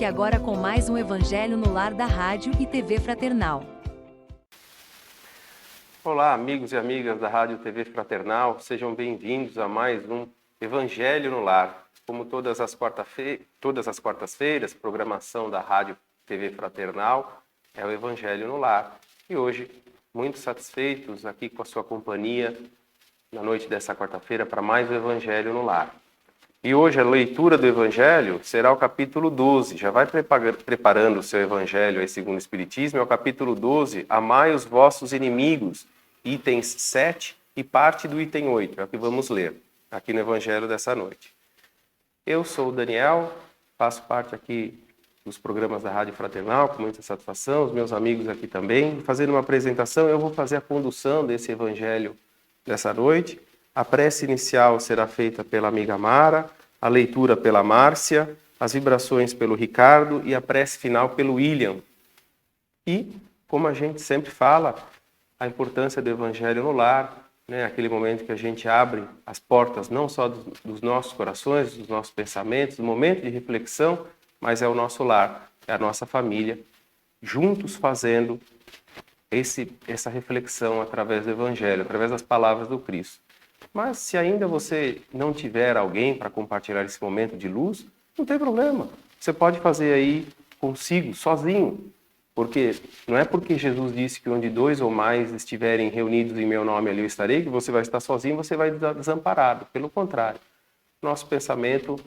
Fique agora com mais um Evangelho no Lar da Rádio e TV Fraternal. Olá, amigos e amigas da Rádio e TV Fraternal, sejam bem-vindos a mais um Evangelho no Lar. Como todas as quartas-feiras, programação da Rádio e TV Fraternal é o Evangelho no Lar. E hoje, muito satisfeitos aqui com a sua companhia na noite dessa quarta-feira para mais um Evangelho no Lar. E hoje a leitura do Evangelho será o capítulo 12. Já vai preparando o seu Evangelho aí segundo o Espiritismo. É o capítulo 12, Amai os vossos inimigos, itens 7 e parte do item 8. É o que vamos ler aqui no Evangelho dessa noite. Eu sou o Daniel, faço parte aqui dos programas da Rádio Fraternal, com muita satisfação, os meus amigos aqui também. Fazendo uma apresentação, eu vou fazer a condução desse Evangelho dessa noite. A prece inicial será feita pela amiga Mara, a leitura pela Márcia, as vibrações pelo Ricardo e a prece final pelo William. E, como a gente sempre fala, a importância do Evangelho no lar, né? Aquele momento que a gente abre as portas não só dos nossos corações, dos nossos pensamentos, do momento de reflexão, mas é o nosso lar, é a nossa família, juntos fazendo essa reflexão através do Evangelho, através das palavras do Cristo. Mas se ainda você não tiver alguém para compartilhar esse momento de luz, não tem problema. Você pode fazer aí consigo, sozinho. Porque não é porque Jesus disse que onde 2 ou mais estiverem reunidos em meu nome ali eu estarei, que você vai estar sozinho, você vai estar desamparado. Pelo contrário, nosso pensamento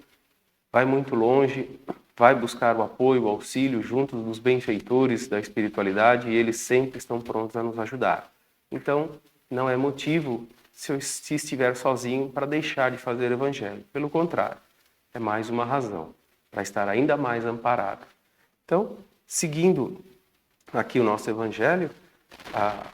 vai muito longe, vai buscar o apoio, o auxílio junto dos benfeitores da espiritualidade e eles sempre estão prontos a nos ajudar. Então, não é motivo se estiver sozinho para deixar de fazer o Evangelho. Pelo contrário, é mais uma razão para estar ainda mais amparado. Então, seguindo aqui o nosso Evangelho, a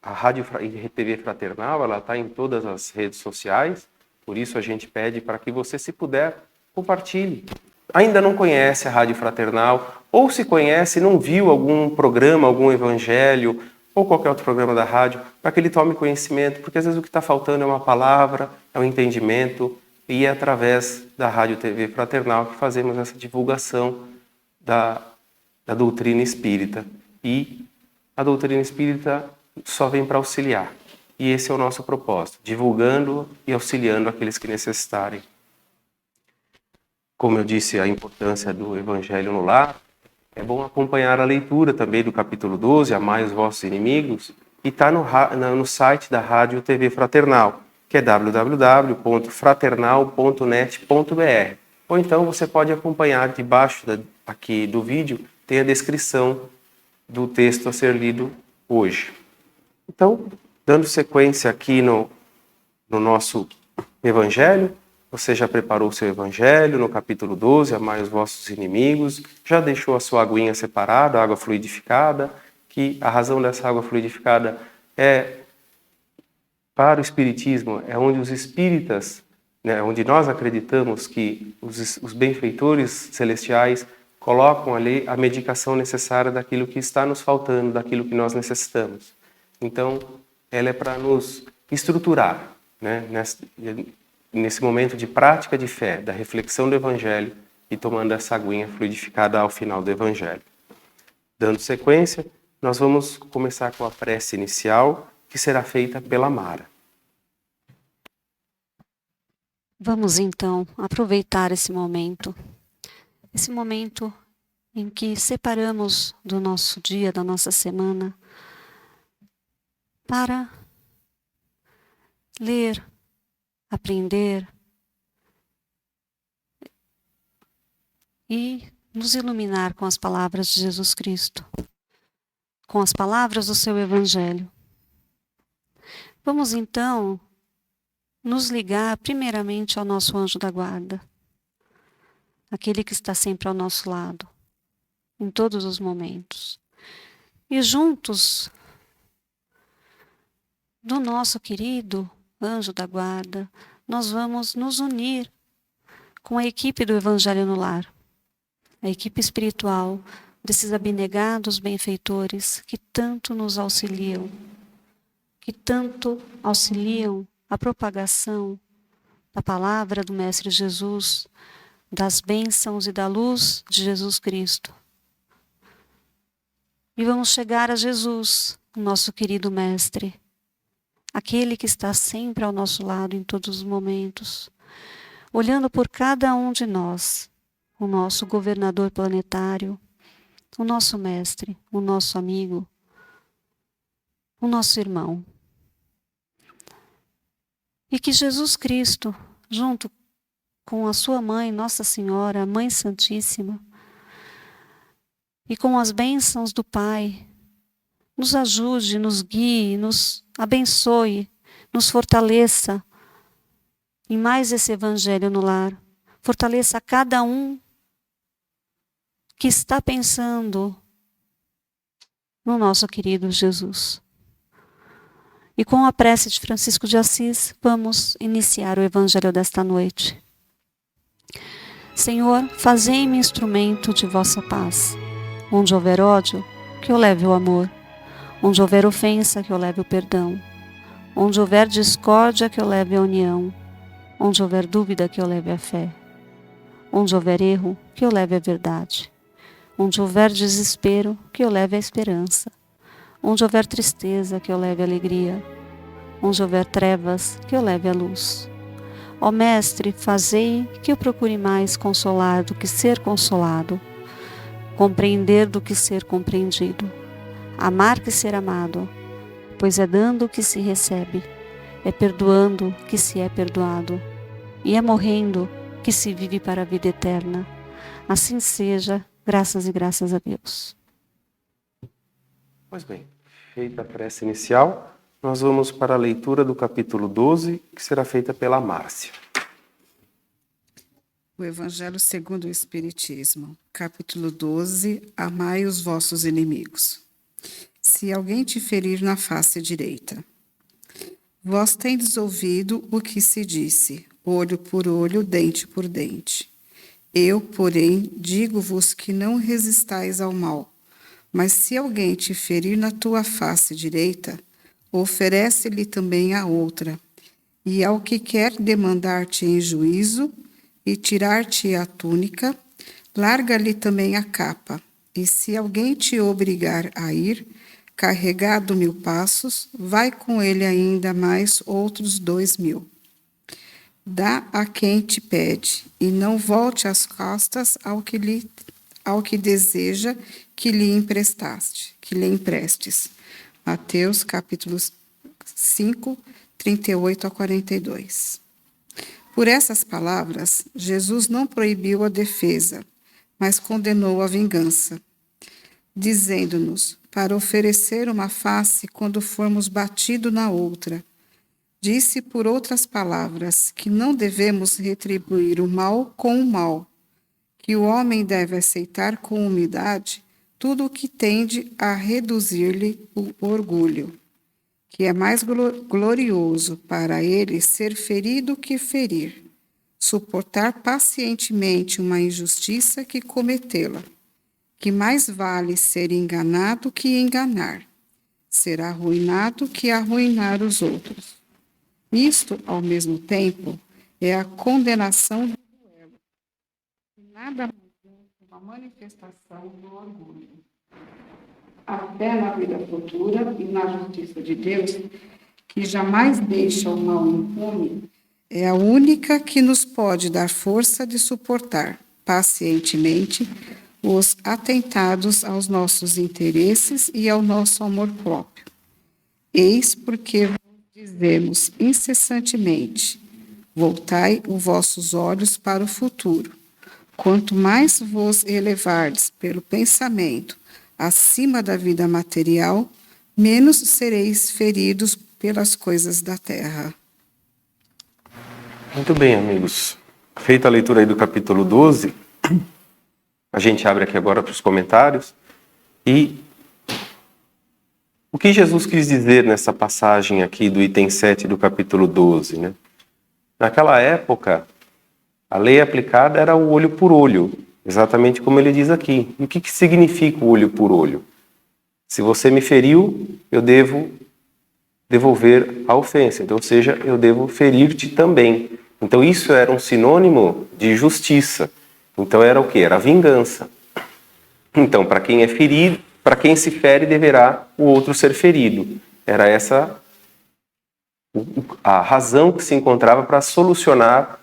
Rádio e TV Fraternal, ela está em todas as redes sociais, por isso a gente pede para que você, se puder, compartilhe. Ainda não conhece a Rádio Fraternal, ou se conhece e não viu algum programa, algum Evangelho, ou qualquer outro programa da rádio, para que ele tome conhecimento, porque às vezes o que está faltando é uma palavra, é um entendimento, e é através da Rádio TV Fraternal que fazemos essa divulgação da doutrina espírita. E a doutrina espírita só vem para auxiliar. E esse é o nosso propósito, divulgando e auxiliando aqueles que necessitarem. Como eu disse, a importância do Evangelho no lar, é bom acompanhar a leitura também do capítulo 12, Amai os vossos inimigos, e está no site da Rádio TV Fraternal, que é www.fraternal.net.br. Ou então você pode acompanhar debaixo aqui do vídeo, tem a descrição do texto a ser lido hoje. Então, dando sequência aqui no nosso Evangelho, você já preparou o seu Evangelho no capítulo 12, Amai os vossos inimigos, já deixou a sua aguinha separada, a água fluidificada, que a razão dessa água fluidificada é, para o Espiritismo, é onde os espíritas, né, onde nós acreditamos que os benfeitores celestiais colocam ali a medicação necessária daquilo que está nos faltando, daquilo que nós necessitamos. Então, ela é para nos estruturar, né, nesse momento de prática de fé, da reflexão do Evangelho e tomando essa aguinha fluidificada ao final do Evangelho. Dando sequência, nós vamos começar com a prece inicial, que será feita pela Mara. Vamos então aproveitar esse momento em que separamos do nosso dia, da nossa semana, para ler, aprender e nos iluminar com as palavras de Jesus Cristo, com as palavras do seu Evangelho. Vamos então nos ligar primeiramente ao nosso anjo da guarda, aquele que está sempre ao nosso lado, em todos os momentos. E juntos do nosso querido anjo da guarda, nós vamos nos unir com a equipe do Evangelho no Lar, a equipe espiritual desses abnegados benfeitores que tanto nos auxiliam, que tanto auxiliam a propagação da palavra do Mestre Jesus das bênçãos e da luz de Jesus Cristo. E vamos chegar a Jesus, o nosso querido Mestre, aquele que está sempre ao nosso lado em todos os momentos, olhando por cada um de nós, o nosso governador planetário, o nosso Mestre, o nosso amigo, o nosso irmão. E que Jesus Cristo, junto com a sua mãe, Nossa Senhora, a Mãe Santíssima, e com as bênçãos do Pai, nos ajude, nos guie, nos abençoe, nos fortaleça em mais esse Evangelho no lar. Fortaleça cada um que está pensando no nosso querido Jesus. E com a prece de Francisco de Assis, vamos iniciar o Evangelho desta noite. Senhor, fazei-me instrumento de vossa paz. Onde houver ódio, que eu leve o amor. Onde houver ofensa, que eu leve o perdão. Onde houver discórdia, que eu leve a união. Onde houver dúvida, que eu leve a fé. Onde houver erro, que eu leve a verdade. Onde houver desespero, que eu leve a esperança. Onde houver tristeza, que eu leve a alegria. Onde houver trevas, que eu leve a luz. Ó Mestre, fazei que eu procure mais consolar do que ser consolado, compreender do que ser compreendido, amar que ser amado, pois é dando que se recebe, é perdoando que se é perdoado, e é morrendo que se vive para a vida eterna. Assim seja, graças e graças a Deus. Pois bem, feita a prece inicial, nós vamos para a leitura do capítulo 12, que será feita pela Márcia. O Evangelho segundo o Espiritismo, capítulo 12, Amai os vossos inimigos. Se alguém te ferir na face direita. Vós tendes ouvido o que se disse, olho por olho, dente por dente. Eu, porém, digo-vos que não resistais ao mal, mas se alguém te ferir na tua face direita, oferece-lhe também a outra, e ao que quer demandar-te em juízo e tirar-te a túnica, larga-lhe também a capa. E se alguém te obrigar a ir, carregado 1000 passos, vai com ele ainda mais outros 2000. Dá a quem te pede, e não volte as costas ao que deseja que lhe emprestes. Mateus, capítulo 5, 38 a 42. Por essas palavras, Jesus não proibiu a defesa, mas condenou a vingança, dizendo-nos para oferecer uma face quando formos batido na outra. Disse, por outras palavras, que não devemos retribuir o mal com o mal, que o homem deve aceitar com humildade tudo o que tende a reduzir-lhe o orgulho, que é mais glorioso para ele ser ferido que ferir, suportar pacientemente uma injustiça que cometê-la, que mais vale ser enganado que enganar, ser arruinado que arruinar os outros. Isto, ao mesmo tempo, é a condenação do duelo, e nada mais é uma manifestação do orgulho. A fé na vida futura e na justiça de Deus, que jamais deixa o mal impune, é a única que nos pode dar força de suportar pacientemente os atentados aos nossos interesses e ao nosso amor próprio. Eis porque dizemos incessantemente: voltai os vossos olhos para o futuro. Quanto mais vos elevardes pelo pensamento acima da vida material, menos sereis feridos pelas coisas da terra. Muito bem, amigos. Feita a leitura aí do capítulo 12, a gente abre aqui agora para os comentários. E o que Jesus quis dizer nessa passagem aqui do item 7 do capítulo 12, né? Naquela época, a lei aplicada era o olho por olho, exatamente como ele diz aqui. E o que significa o olho por olho? Se você me feriu, eu devo devolver a ofensa. Então, ou seja, eu devo ferir-te também. Então isso era um sinônimo de justiça. Então era o quê? Era a vingança. Então, para quem é ferido, para quem se fere, deverá o outro ser ferido. Era essa a razão que se encontrava para solucionar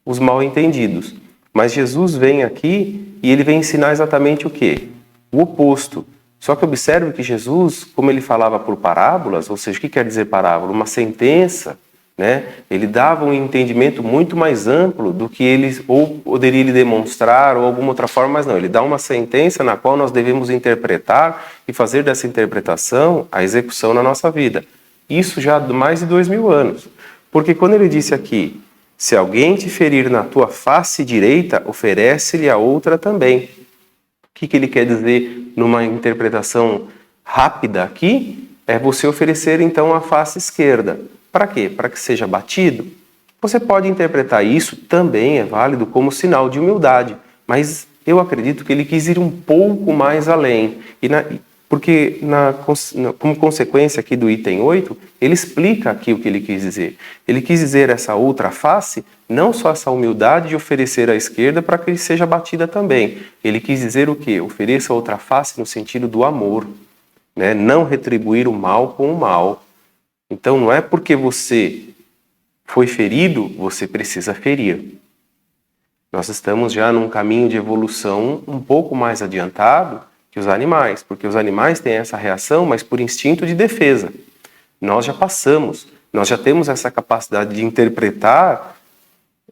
os mal-entendidos. Mas Jesus vem aqui e ele vem ensinar exatamente o quê? O oposto. Só que observe que Jesus, como ele falava por parábolas, ou seja, o que quer dizer parábola? Uma sentença, né? Ele dava um entendimento muito mais amplo do que ele ou poderia lhe demonstrar ou alguma outra forma, mas não. Ele dá uma sentença na qual nós devemos interpretar e fazer dessa interpretação a execução na nossa vida. Isso já há mais de 2000 anos. Porque quando ele disse aqui, se alguém te ferir na tua face direita, oferece-lhe a outra também. O que ele quer dizer numa interpretação rápida aqui? É você oferecer então a face esquerda. Para quê? Para que seja batido? Você pode interpretar isso, também é válido, como sinal de humildade. Mas eu acredito que ele quis ir um pouco mais além. Porque como consequência aqui do item 8, ele explica aqui o que ele quis dizer. Ele quis dizer essa outra face, não só essa humildade de oferecer à esquerda para que seja batida também. Ele quis dizer o quê? Ofereça a outra face no sentido do amor, né? Não retribuir o mal com o mal. Então não é porque você foi ferido, você precisa ferir. Nós estamos já num caminho de evolução um pouco mais adiantado que os animais, porque os animais têm essa reação, mas por instinto de defesa. Nós já passamos, nós já temos essa capacidade de interpretar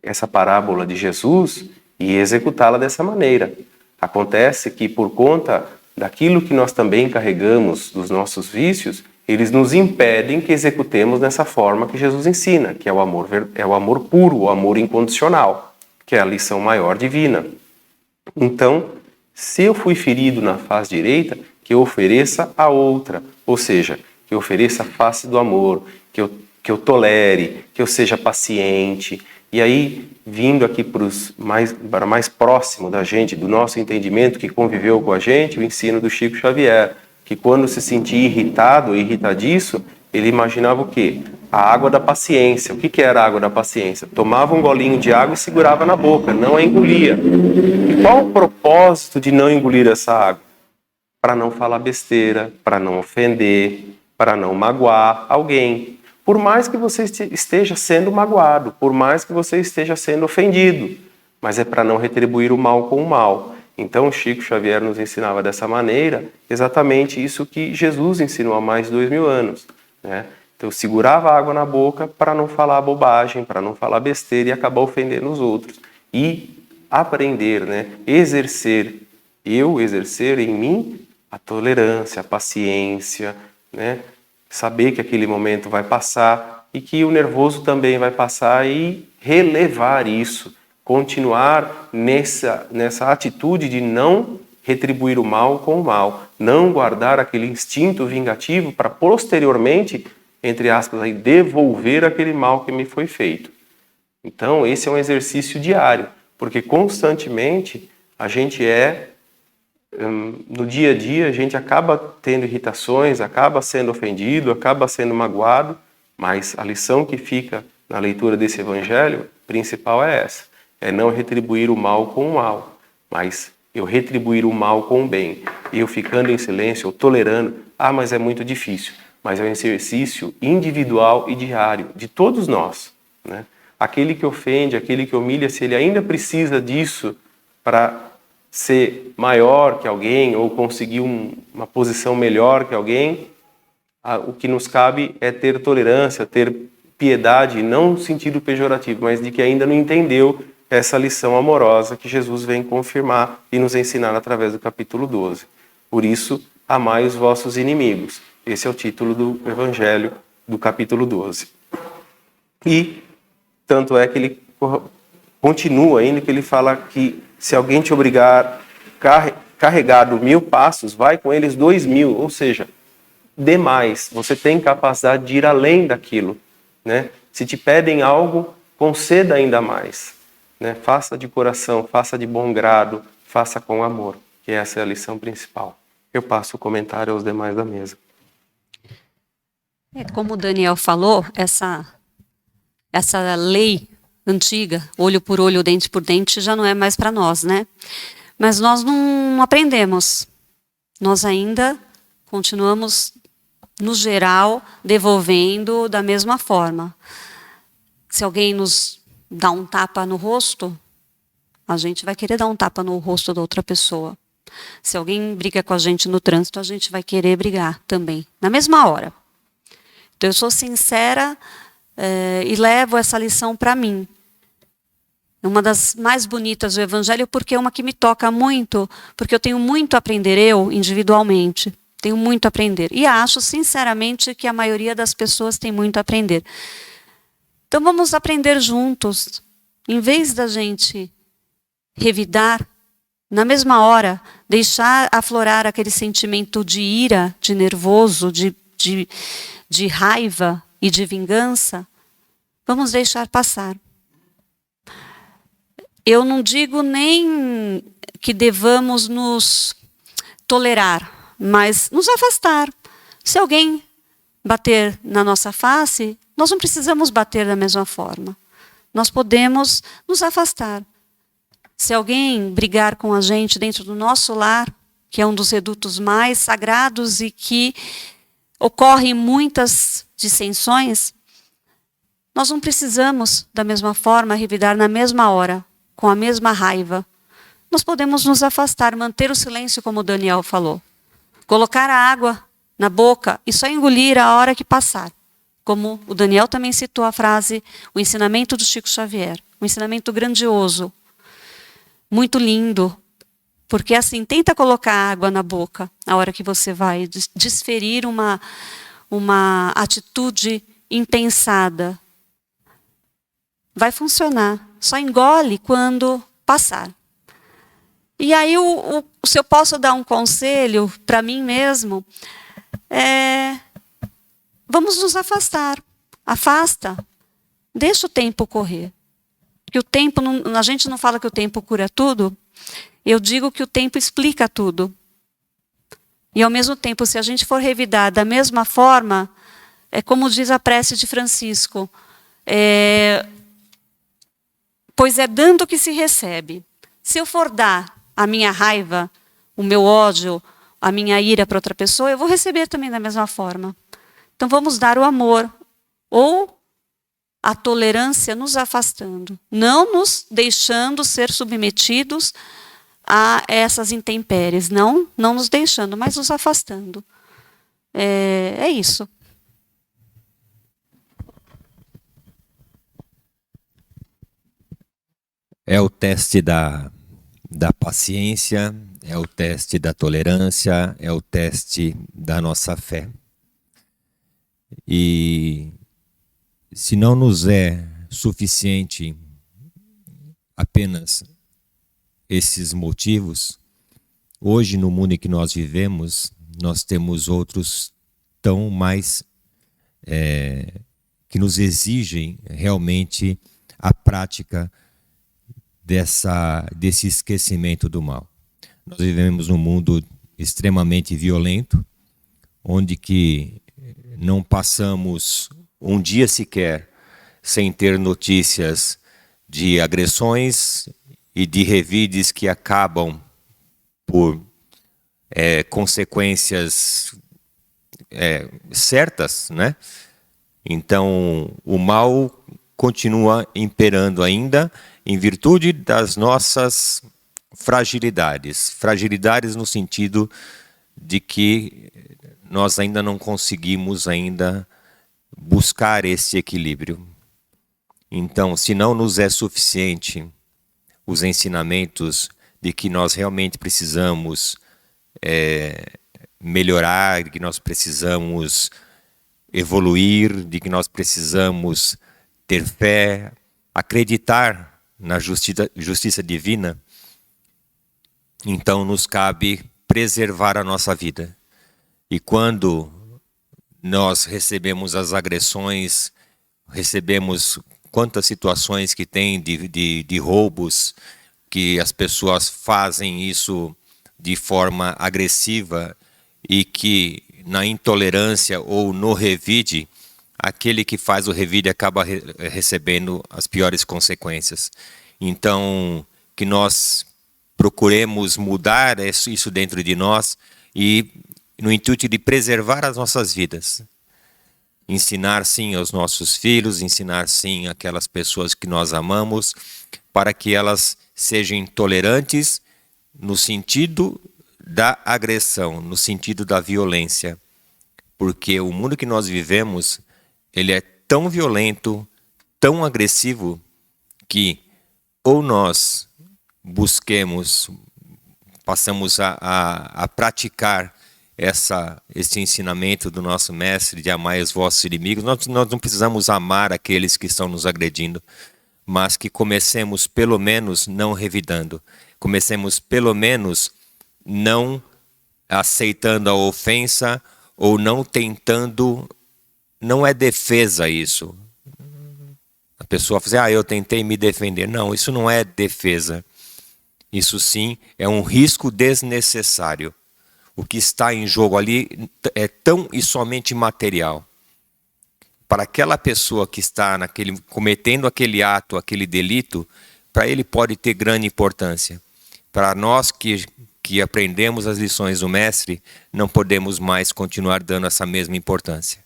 essa parábola de Jesus e executá-la dessa maneira. Acontece que por conta daquilo que nós também carregamos dos nossos vícios, eles nos impedem que executemos dessa forma que Jesus ensina, que é o amor puro, o amor incondicional, que é a lição maior divina. Então, se eu fui ferido na face direita, que eu ofereça a outra, ou seja, que eu ofereça a face do amor, que eu tolere, que eu seja paciente. E aí, vindo aqui para mais próximo da gente, do nosso entendimento que conviveu com a gente, o ensino do Chico Xavier, que quando se sentia irritado ou irritadiço, ele imaginava o quê? A água da paciência. O que era a água da paciência? Tomava um golinho de água e segurava na boca, não a engolia. E qual o propósito de não engolir essa água? Para não falar besteira, para não ofender, para não magoar alguém. Por mais que você esteja sendo magoado, por mais que você esteja sendo ofendido, mas é para não retribuir o mal com o mal. Então, Chico Xavier nos ensinava dessa maneira exatamente isso que Jesus ensinou há mais de 2000 anos, né? Então, eu segurava a água na boca para não falar bobagem, para não falar besteira e acabar ofendendo os outros. E aprender, né? Exercer em mim a tolerância, a paciência, né? Saber que aquele momento vai passar e que o nervoso também vai passar e relevar isso. Continuar nessa atitude de não retribuir o mal com o mal, não guardar aquele instinto vingativo para posteriormente, entre aspas, aí, devolver aquele mal que me foi feito. Então, esse é um exercício diário, porque constantemente a gente no dia a dia, a gente acaba tendo irritações, acaba sendo ofendido, acaba sendo magoado, mas a lição que fica na leitura desse evangelho principal é essa. É não retribuir o mal com o mal, mas eu retribuir o mal com o bem. E eu ficando em silêncio, ou tolerando, mas é muito difícil. Mas é um exercício individual e diário de todos nós, né? Aquele que ofende, aquele que humilha, se ele ainda precisa disso para ser maior que alguém ou conseguir uma posição melhor que alguém, o que nos cabe é ter tolerância, ter piedade, não no sentido pejorativo, mas de que ainda não entendeu essa lição amorosa que Jesus vem confirmar e nos ensinar através do capítulo 12. Por isso, amai os vossos inimigos. Esse é o título do Evangelho do capítulo 12. E tanto é que ele continua ainda, que ele fala que se alguém te obrigar a carregar 1000 passos, vai com eles 2000, ou seja, demais. Você tem capacidade de ir além daquilo, né? Se te pedem algo, conceda ainda mais, né? Faça de coração, faça de bom grado, faça com amor, que essa é a lição principal. Eu passo o comentário aos demais da mesa. Como o Daniel falou, essa lei antiga, olho por olho, dente por dente, já não é mais para nós, né? Mas nós não aprendemos. Nós ainda continuamos, no geral, devolvendo da mesma forma. Se alguém nos dá um tapa no rosto, a gente vai querer dar um tapa no rosto da outra pessoa. Se alguém briga com a gente no trânsito, a gente vai querer brigar também, na mesma hora. Então, eu sou sincera e levo essa lição para mim. Uma das mais bonitas do Evangelho, porque é uma que me toca muito, porque eu tenho muito a aprender, eu, individualmente. Tenho muito a aprender. E acho, sinceramente, que a maioria das pessoas tem muito a aprender. Então, vamos aprender juntos. Em vez da gente revidar, na mesma hora, deixar aflorar aquele sentimento de ira, de nervoso, de raiva e de vingança, vamos deixar passar. Eu não digo nem que devamos nos tolerar, mas nos afastar. Se alguém bater na nossa face, nós não precisamos bater da mesma forma. Nós podemos nos afastar. Se alguém brigar com a gente dentro do nosso lar, que é um dos redutos mais sagrados e que ocorrem muitas dissensões, nós não precisamos, da mesma forma, revidar na mesma hora, com a mesma raiva. Nós podemos nos afastar, manter o silêncio, como o Daniel falou. Colocar a água na boca e só engolir a hora que passar. Como o Daniel também citou a frase, o ensinamento do Chico Xavier. Um ensinamento grandioso, muito lindo. Porque assim, tenta colocar água na boca a hora que você vai desferir uma atitude impensada. Vai funcionar. Só engole quando passar. E aí, se eu posso dar um conselho para mim mesmo, vamos nos afastar. Afasta. Deixa o tempo correr. Porque o tempo, a gente não fala que o tempo cura tudo. Eu digo que o tempo explica tudo. E ao mesmo tempo, se a gente for revidar da mesma forma, é como diz a prece de Francisco, pois é dando que se recebe. Se eu for dar a minha raiva, o meu ódio, a minha ira para outra pessoa, eu vou receber também da mesma forma. Então vamos dar o amor ou a tolerância nos afastando, não nos deixando ser submetidos a essas intempéries, não nos deixando, mas nos afastando. É isso. É o teste da paciência, é o teste da tolerância, é o teste da nossa fé. E se não nos é suficiente apenas esses motivos, hoje no mundo em que nós vivemos, nós temos outros tão mais que nos exigem realmente a prática desse esquecimento do mal. Nós vivemos num mundo extremamente violento, onde que não passamos um dia sequer sem ter notícias de agressões e de revides que acabam por consequências certas, né? Então, o mal continua imperando ainda em virtude das nossas fragilidades. Fragilidades no sentido de que nós ainda não conseguimos buscar esse equilíbrio. Então, se não nos é suficiente os ensinamentos de que nós realmente precisamos melhorar, de que nós precisamos evoluir, de que nós precisamos ter fé, acreditar na justiça divina, então nos cabe preservar a nossa vida. E quando nós recebemos as agressões, recebemos quantas situações que tem de roubos, que as pessoas fazem isso de forma agressiva e que na intolerância ou no revide aquele que faz o revide acaba recebendo as piores consequências. Então, que nós procuremos mudar isso dentro de nós e no intuito de preservar as nossas vidas. Ensinar sim aos nossos filhos, ensinar sim aquelas pessoas que nós amamos, para que elas sejam tolerantes no sentido da agressão, no sentido da violência. Porque o mundo que nós vivemos, ele é tão violento, tão agressivo, que ou nós passamos a praticar esse ensinamento do nosso mestre de amar os vossos inimigos. Nós não precisamos amar aqueles que estão nos agredindo, mas que comecemos pelo menos não revidando. Comecemos pelo menos não aceitando a ofensa ou não tentando, não é defesa isso. A pessoa fala assim, eu tentei me defender. Não, isso não é defesa. Isso sim é um risco desnecessário. O que está em jogo ali é tão e somente material. Para aquela pessoa que está cometendo aquele ato, aquele delito, para ele pode ter grande importância. Para nós que aprendemos as lições do Mestre, não podemos mais continuar dando essa mesma importância.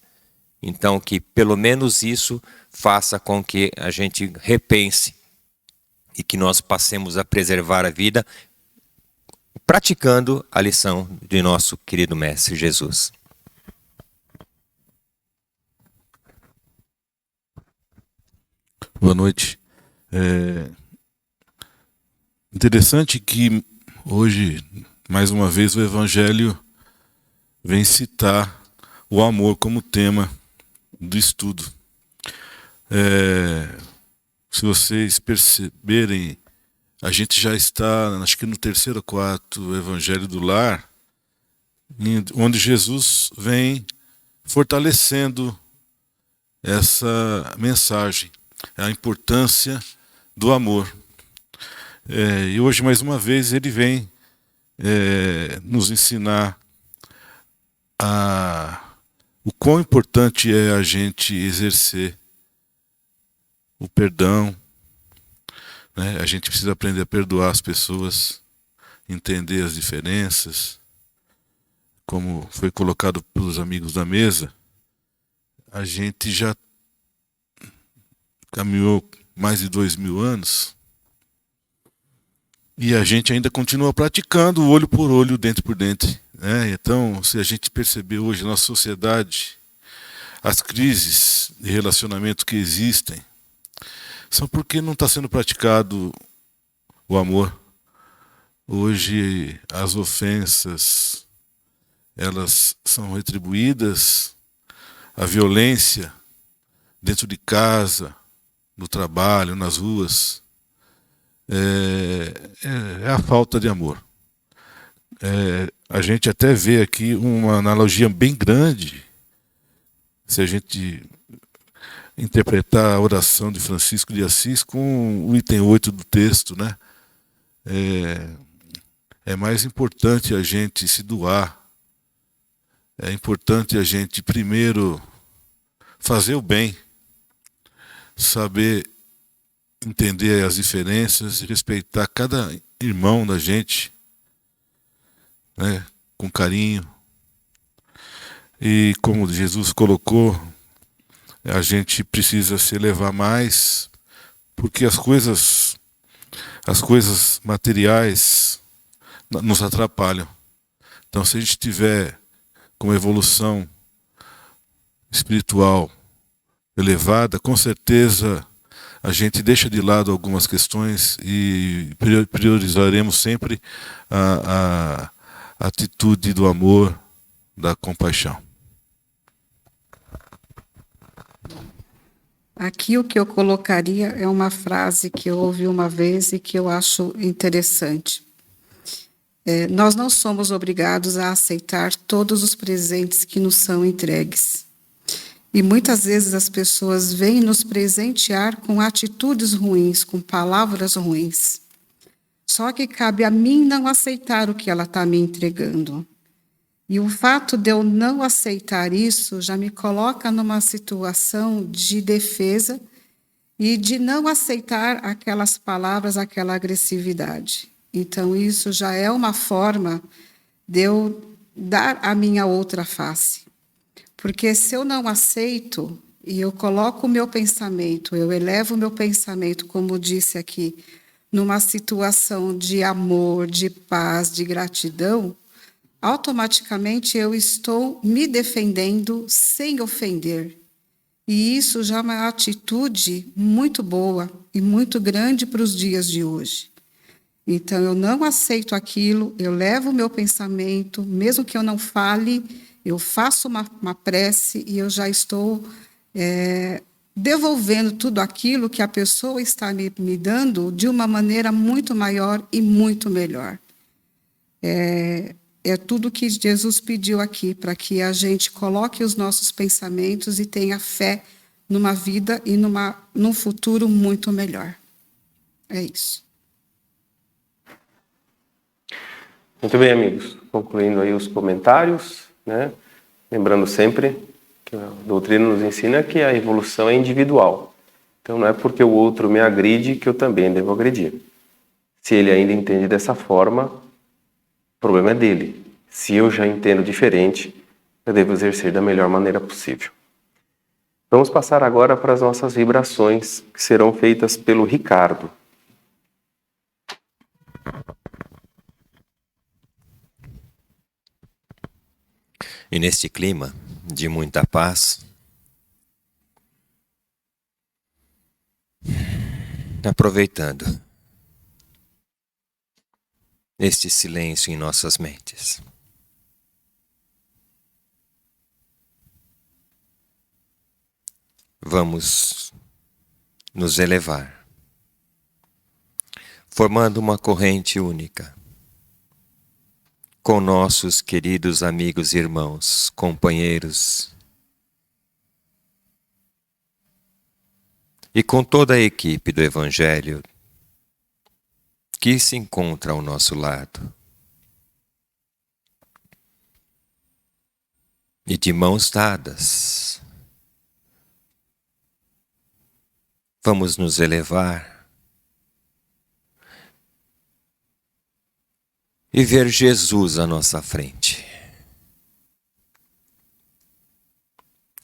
Então, que pelo menos isso faça com que a gente repense e que nós passemos a preservar a vida praticando a lição de nosso querido Mestre Jesus. Boa noite. Interessante que hoje, mais uma vez, o Evangelho vem citar o amor como tema do estudo. Se vocês perceberem, a gente já está, acho que no 3º ou 4º Evangelho do Lar, onde Jesus vem fortalecendo essa mensagem, a importância do amor. E hoje, mais uma vez, ele vem nos ensinar o quão importante é a gente exercer o perdão, né? A gente precisa aprender a perdoar as pessoas, entender as diferenças. Como foi colocado pelos amigos da mesa, a gente já caminhou mais de 2000 anos e a gente ainda continua praticando olho por olho, dente por dente, né? Então, se a gente perceber hoje na nossa sociedade as crises de relacionamento que existem, são porque não está sendo praticado o amor. Hoje as ofensas, elas são retribuídas, a violência dentro de casa, no trabalho, nas ruas, é a falta de amor. A gente até vê aqui uma analogia bem grande, se a gente interpretar a oração de Francisco de Assis com o item 8 do texto, né? É mais importante a gente se doar. É importante a gente primeiro fazer o bem, saber entender as diferenças e respeitar cada irmão da gente, né, com carinho. E como Jesus colocou, a gente precisa se elevar mais, porque as coisas materiais nos atrapalham. Então, se a gente tiver com evolução espiritual elevada, com certeza a gente deixa de lado algumas questões e priorizaremos sempre a atitude do amor, da compaixão. Aqui o que eu colocaria é uma frase que eu ouvi uma vez e que eu acho interessante. Nós não somos obrigados a aceitar todos os presentes que nos são entregues. E muitas vezes as pessoas vêm nos presentear com atitudes ruins, com palavras ruins. Só que cabe a mim não aceitar o que ela está me entregando. E o fato de eu não aceitar isso já me coloca numa situação de defesa e de não aceitar aquelas palavras, aquela agressividade. Então, isso já é uma forma de eu dar a minha outra face. Porque se eu não aceito e eu coloco o meu pensamento, eu elevo o meu pensamento, como disse aqui, numa situação de amor, de paz, de gratidão, automaticamente eu estou me defendendo sem ofender. E isso já é uma atitude muito boa e muito grande para os dias de hoje. Então, eu não aceito aquilo, eu levo o meu pensamento, mesmo que eu não fale, eu faço uma prece e eu já estou devolvendo tudo aquilo que a pessoa está me dando de uma maneira muito maior e muito melhor. É tudo que Jesus pediu aqui, para que a gente coloque os nossos pensamentos e tenha fé numa vida e num futuro muito melhor. É isso. Muito bem, amigos. Concluindo aí os comentários, né? Lembrando sempre que a doutrina nos ensina que a evolução é individual. Então, não é porque o outro me agride que eu também devo agredir. Se ele ainda entende dessa forma, o problema é dele. Se eu já entendo diferente, eu devo exercer da melhor maneira possível. Vamos passar agora para as nossas vibrações, que serão feitas pelo Ricardo. E neste clima de muita paz, aproveitando este silêncio em nossas mentes, vamos nos elevar, formando uma corrente única, com nossos queridos amigos e irmãos, companheiros, e com toda a equipe do Evangelho que se encontra ao nosso lado. E de mãos dadas, vamos nos elevar e ver Jesus à nossa frente,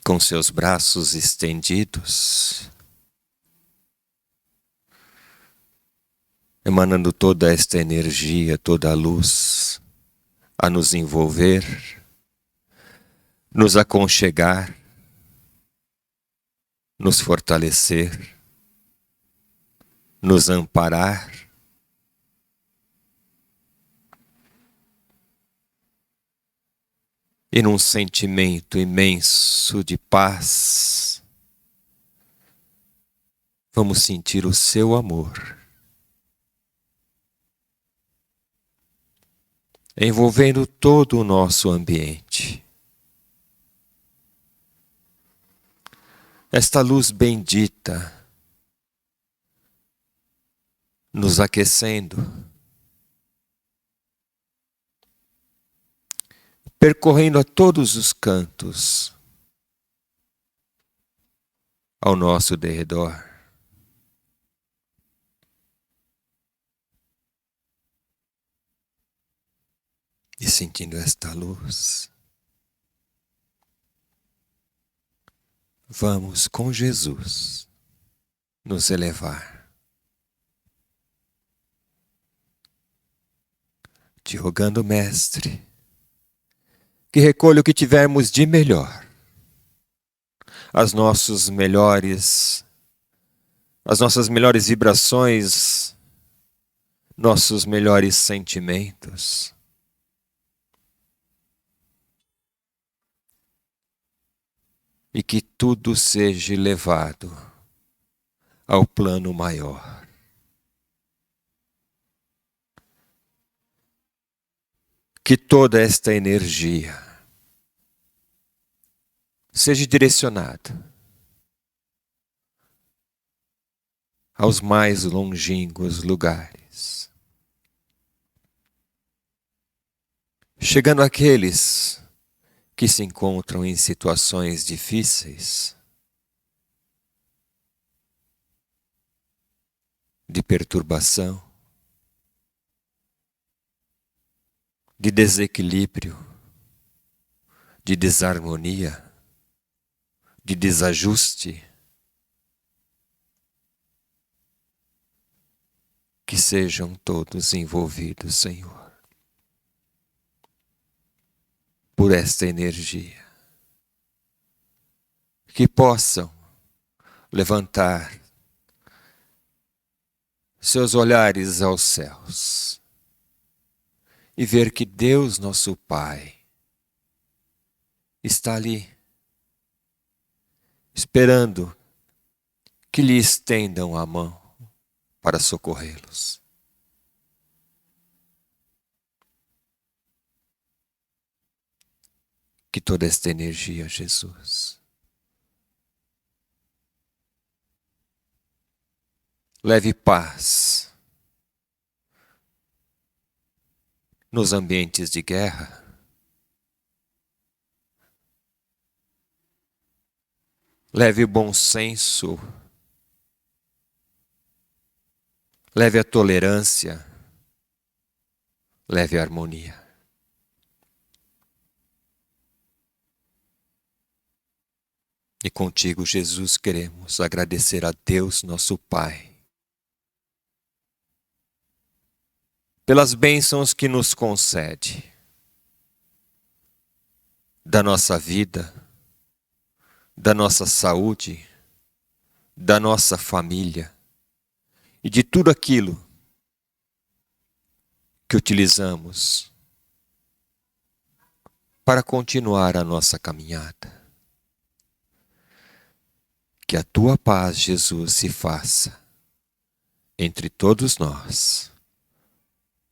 com seus braços estendidos, emanando toda esta energia, toda a luz, a nos envolver, nos aconchegar, nos fortalecer, nos amparar, e num sentimento imenso de paz, vamos sentir o seu amor, envolvendo todo o nosso ambiente. Esta luz bendita, nos aquecendo, percorrendo a todos os cantos ao nosso derredor. E sentindo esta luz, vamos com Jesus nos elevar, te rogando, Mestre, que recolha o que tivermos de melhor, as nossas melhores vibrações, nossos melhores sentimentos, e que tudo seja levado ao plano maior. Que toda esta energia seja direcionada aos mais longínquos lugares, chegando àqueles que se encontram em situações difíceis, de perturbação, de desequilíbrio, de desarmonia, de desajuste, que sejam todos envolvidos, Senhor, por esta energia, que possam levantar seus olhares aos céus e ver que Deus, nosso Pai, está ali, esperando que lhe estendam a mão para socorrê-los. Que toda esta energia, Jesus, leve paz nos ambientes de guerra, leve bom senso, leve a tolerância, leve a harmonia. E contigo, Jesus, queremos agradecer a Deus, nosso Pai, pelas bênçãos que nos concede, da nossa vida, da nossa saúde, da nossa família e de tudo aquilo que utilizamos para continuar a nossa caminhada. Que a tua paz, Jesus, se faça entre todos nós,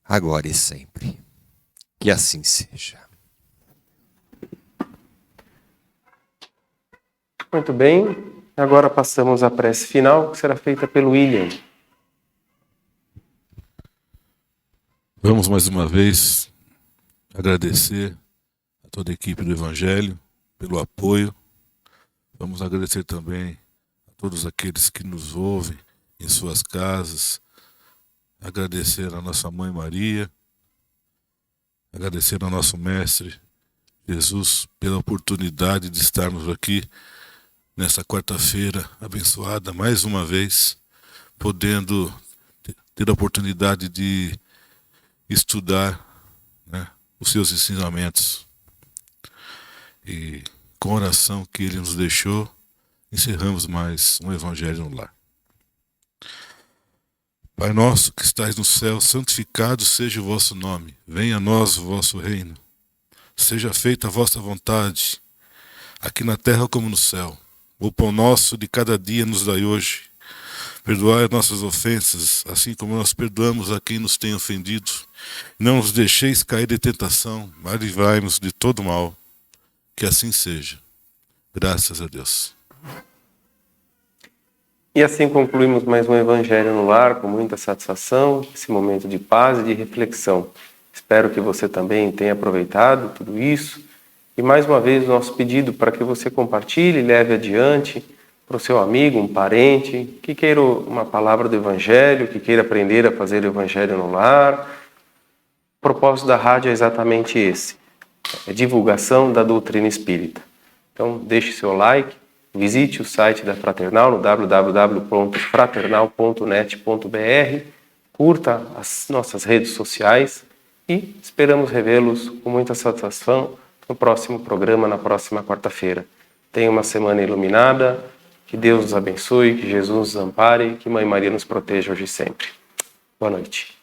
agora e sempre. Que assim seja. Muito bem, agora passamos à prece final, que será feita pelo William. Vamos mais uma vez agradecer a toda a equipe do Evangelho pelo apoio. Vamos agradecer também a todos aqueles que nos ouvem em suas casas. Agradecer a nossa Mãe Maria. Agradecer ao nosso Mestre Jesus pela oportunidade de estarmos aqui nessa quarta-feira abençoada, mais uma vez, podendo ter a oportunidade de estudar, né, os seus ensinamentos. E com a oração que Ele nos deixou, encerramos mais um Evangelho no Lar. Pai nosso que estais no céu, santificado seja o vosso nome. Venha a nós o vosso reino. Seja feita a vossa vontade, aqui na terra como no céu. O pão nosso de cada dia nos dai hoje. Perdoai as nossas ofensas, assim como nós perdoamos a quem nos tem ofendido. Não nos deixeis cair de tentação, mas livrai-nos de todo mal. Que assim seja. Graças a Deus. E assim concluímos mais um Evangelho no Lar, com muita satisfação, esse momento de paz e de reflexão. Espero que você também tenha aproveitado tudo isso. E mais uma vez o nosso pedido para que você compartilhe e leve adiante para o seu amigo, um parente, que queira uma palavra do Evangelho, que queira aprender a fazer o Evangelho no lar. O propósito da rádio é exatamente esse, é divulgação da doutrina espírita. Então deixe seu like, visite o site da Fraternal no www.fraternal.net.br, curta as nossas redes sociais e esperamos revê-los com muita satisfação no próximo programa, na próxima quarta-feira. Tenha uma semana iluminada, que Deus nos abençoe, que Jesus nos ampare, que Mãe Maria nos proteja hoje e sempre. Boa noite.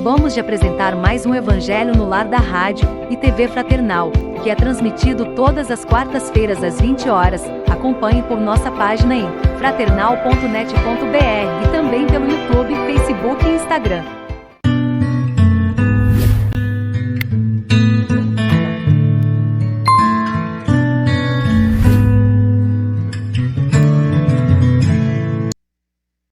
Acabamos de apresentar mais um Evangelho no Lar da Rádio e TV Fraternal, que é transmitido todas as quartas-feiras às 20 horas. Acompanhe por nossa página em fraternal.net.br e também pelo YouTube, Facebook e Instagram.